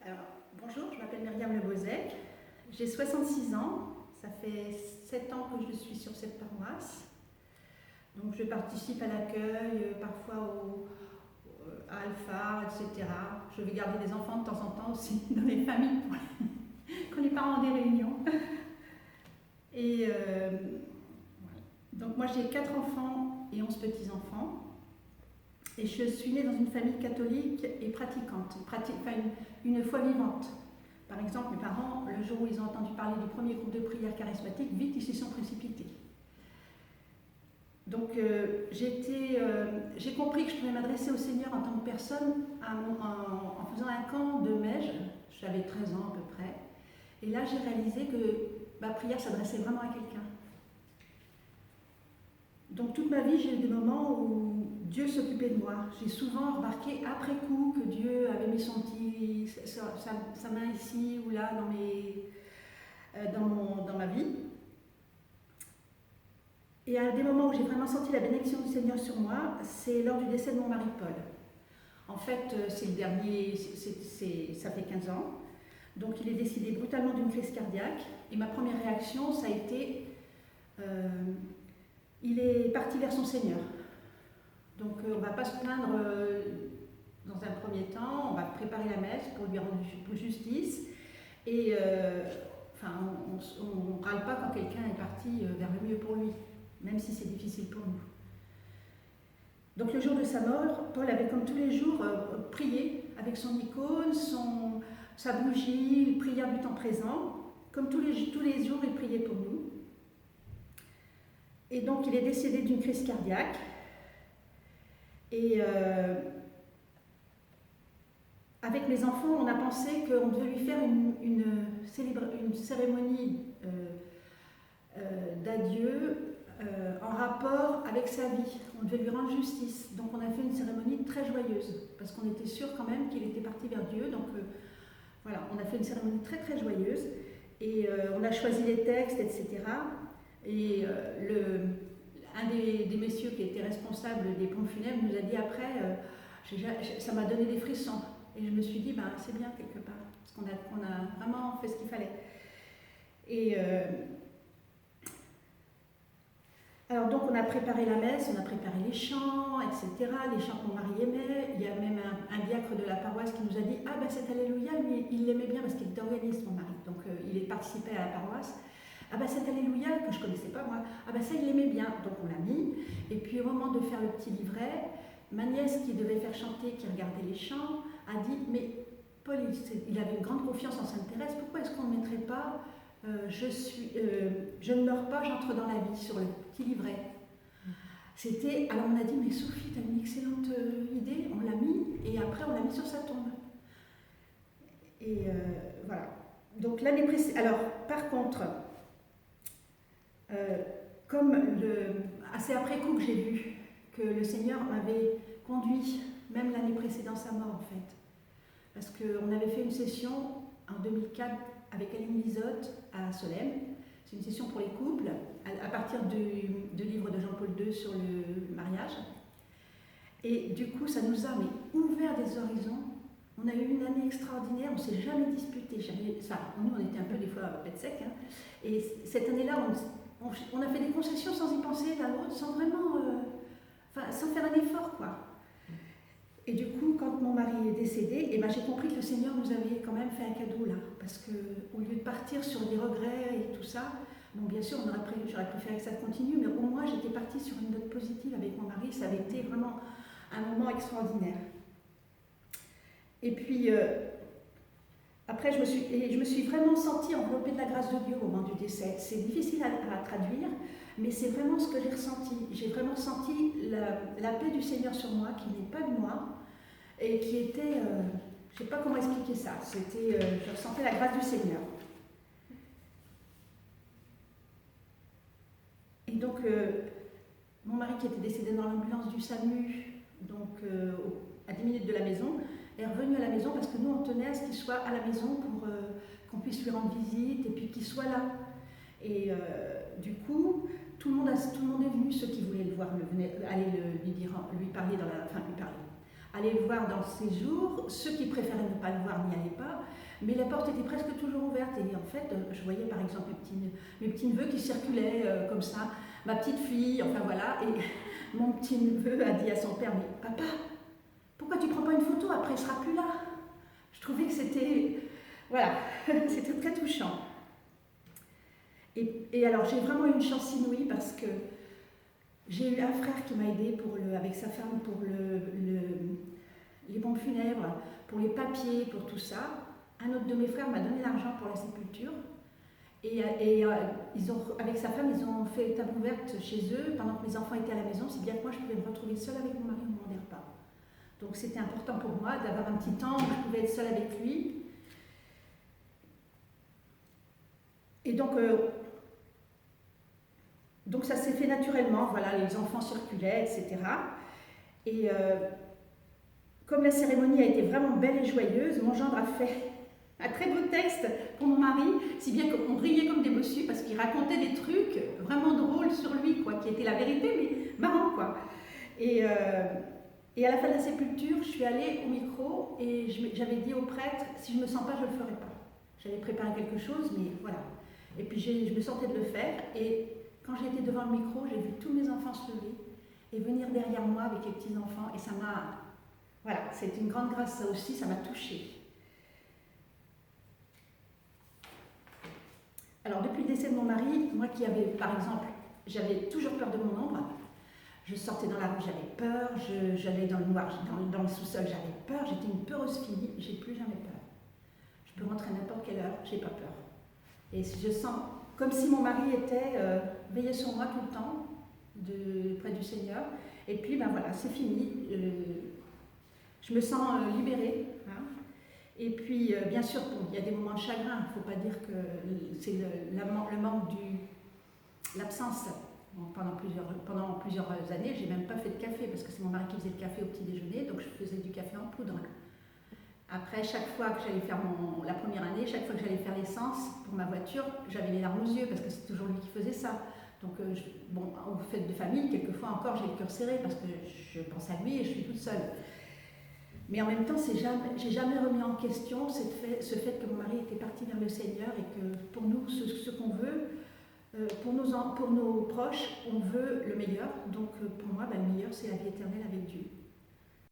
Alors, bonjour, je m'appelle Myriam Lebozec, j'ai 66 ans, ça fait 7 ans que je suis sur cette paroisse. Donc je participe à l'accueil, parfois à Alpha, etc. Je vais garder des enfants de temps en temps aussi dans les familles quand les parents ont des réunions. Et donc moi j'ai 4 enfants et 11 petits-enfants. Et je suis née dans une famille catholique et pratiquante, une foi vivante. Par exemple, mes parents, le jour où ils ont entendu parler du premier groupe de prière charismatique, vite ils s'y sont précipités. Donc j'ai compris que je pouvais m'adresser au Seigneur en tant que personne en faisant un camp de Mège, j'avais 13 ans à peu près, et là j'ai réalisé que ma prière s'adressait vraiment à quelqu'un. Donc toute ma vie j'ai eu des moments où Dieu s'occupait de moi. J'ai souvent remarqué après coup que Dieu avait mis sa main ici ou là dans ma vie. Et à des moments où j'ai vraiment senti la bénédiction du Seigneur sur moi, c'est lors du décès de mon mari Paul. En fait, c'est le dernier, ça fait 15 ans. Donc il est décédé brutalement d'une crise cardiaque. Et ma première réaction, ça a été, il est parti vers son Seigneur. Donc on ne va pas se plaindre dans un premier temps, on va préparer la messe pour lui rendre justice. Et on ne râle pas quand quelqu'un est parti vers le mieux pour lui, même si c'est difficile pour nous. Donc le jour de sa mort, Paul avait comme tous les jours prié avec son icône, sa bougie, prière du temps présent. Comme tous les jours, il priait pour nous. Et donc il est décédé d'une crise cardiaque. Et avec mes enfants, on a pensé qu'on devait lui faire une cérémonie d'adieu en rapport avec sa vie. On devait lui rendre justice. Donc on a fait une cérémonie très joyeuse, parce qu'on était sûr quand même qu'il était parti vers Dieu. Donc voilà, on a fait une cérémonie très très joyeuse. Et on a choisi les textes, etc. Et un des messieurs qui était responsable des pompes funèbres nous a dit après, ça m'a donné des frissons. Et je me suis dit, c'est bien quelque part, parce qu'on a vraiment fait ce qu'il fallait. Et alors donc on a préparé la messe, on a préparé les chants, etc., les chants que mon mari aimait. Il y a même un diacre de la paroisse qui nous a dit, cet Alléluia, lui, il l'aimait bien parce qu'il était organiste, mon mari, donc il participait à la paroisse. Cet Alléluia, que je ne connaissais pas moi, ça il l'aimait bien, donc on l'a mis. Et puis au moment de faire le petit livret, ma nièce qui devait faire chanter, qui regardait les chants, a dit, mais Paul, il avait une grande confiance en Sainte Thérèse, pourquoi est-ce qu'on ne mettrait pas je ne meurs pas, j'entre dans la vie, sur le petit livret. Alors on a dit, mais Sophie, tu as une excellente idée, on l'a mis, et après on l'a mis sur sa tombe. Et voilà. Donc l'année précédente, alors par contre, c'est après coup que j'ai vu que le Seigneur m'avait conduit, même l'année précédant sa mort en fait. Parce qu'on avait fait une session en 2004 avec Aline Lisotte à Solesmes. C'est une session pour les couples, à partir du livre de Jean-Paul II sur le mariage. Et du coup, ça nous a ouvert des horizons. On a eu une année extraordinaire, on ne s'est jamais disputé. Nous, on était un peu des fois pète sec. Hein. Et cette année-là, on a fait des concessions sans y penser l'un l'autre, sans vraiment, sans faire un effort, quoi. Et du coup, quand mon mari est décédé, j'ai compris que le Seigneur nous avait quand même fait un cadeau là, parce qu'au lieu de partir sur des regrets et tout ça, bien sûr, j'aurais préféré que ça continue, mais au moins j'étais partie sur une note positive avec mon mari, ça avait été vraiment un moment extraordinaire. Et puis, après, je me suis vraiment sentie enveloppée de la grâce de Dieu au moment du décès. C'est difficile à traduire, mais c'est vraiment ce que j'ai ressenti. J'ai vraiment senti la paix du Seigneur sur moi, qui n'est pas de moi, et qui était, je ne sais pas comment expliquer ça, je ressentais la grâce du Seigneur. Et donc, mon mari qui était décédé dans l'ambulance du SAMU, donc à 10 minutes de la maison, est revenu à la maison parce que nous on tenait à ce qu'il soit à la maison pour qu'on puisse lui rendre visite et puis qu'il soit là. Et du coup, tout le monde est venu, ceux qui voulaient le voir, aller lui parler lui parler. allaient le voir dans ces jours. Ceux qui préféraient ne pas le voir n'y allaient pas. Mais la porte était presque toujours ouverte. Et en fait, je voyais par exemple mes petits neveux qui circulaient comme ça. Ma petite fille, enfin voilà. Et mon petit neveu a dit à son père, mais papa, pourquoi tu ne prends pas une photo? Après, il ne sera plus là. Je trouvais que c'était... Voilà, c'était très touchant. Et alors, j'ai vraiment eu une chance inouïe parce que j'ai eu un frère qui m'a aidé avec sa femme pour les pompes funèbres, pour les papiers, pour tout ça. Un autre de mes frères m'a donné l'argent pour la sépulture. Et avec sa femme, ils ont fait table ouverte chez eux pendant que mes enfants étaient à la maison, si bien que moi, je pouvais me retrouver seule avec mon mari au moment des repas. Donc c'était important pour moi d'avoir un petit temps où je pouvais être seule avec lui. Et donc ça s'est fait naturellement, voilà, les enfants circulaient, etc. Et comme la cérémonie a été vraiment belle et joyeuse, mon gendre a fait un très beau texte pour mon mari, si bien qu'on riait comme des bossus parce qu'il racontait des trucs vraiment drôles sur lui, quoi, qui étaient la vérité, mais marrant, quoi. Et à la fin de la sépulture, je suis allée au micro et j'avais dit au prêtre, si je ne me sens pas, je ne le ferai pas. J'avais préparé quelque chose, mais voilà. Et puis je me sentais de le faire. Et quand j'étais devant le micro, j'ai vu tous mes enfants se lever et venir derrière moi avec les petits-enfants. Et ça m'a... Voilà, c'est une grande grâce, ça aussi, ça m'a touchée. Alors, depuis le décès de mon mari, moi qui avais, par exemple, j'avais toujours peur de mon ombre. Je sortais dans la rue, j'avais peur, j'allais dans le noir, dans le sous-sol, j'avais peur, j'étais une peureuse fille, j'ai plus jamais peur. Je peux rentrer à n'importe quelle heure, j'ai pas peur. Et je sens comme si mon mari était veillé sur moi tout le temps, près du Seigneur. Et puis, ben voilà, c'est fini. Je me sens libérée. Hein. Et puis, bien sûr, bon, il y a des moments de chagrin. Il ne faut pas dire que c'est le manque l'absence. Bon, pendant plusieurs années, j'ai même pas fait de café parce que c'est mon mari qui faisait le café au petit déjeuner, donc je faisais du café en poudre. Après, chaque fois que j'allais faire la première année, chaque fois que j'allais faire l'essence pour ma voiture, j'avais les larmes aux yeux parce que c'est toujours lui qui faisait ça. Donc, bon, aux fêtes de famille, quelquefois encore, j'ai le cœur serré parce que je pense à lui et je suis toute seule. Mais en même temps, j'ai jamais remis en question ce fait que mon mari était parti vers le Seigneur et que pour nous, ce qu'on veut, pour nos proches, on veut le meilleur. Donc, pour moi, le meilleur, c'est la vie éternelle avec Dieu.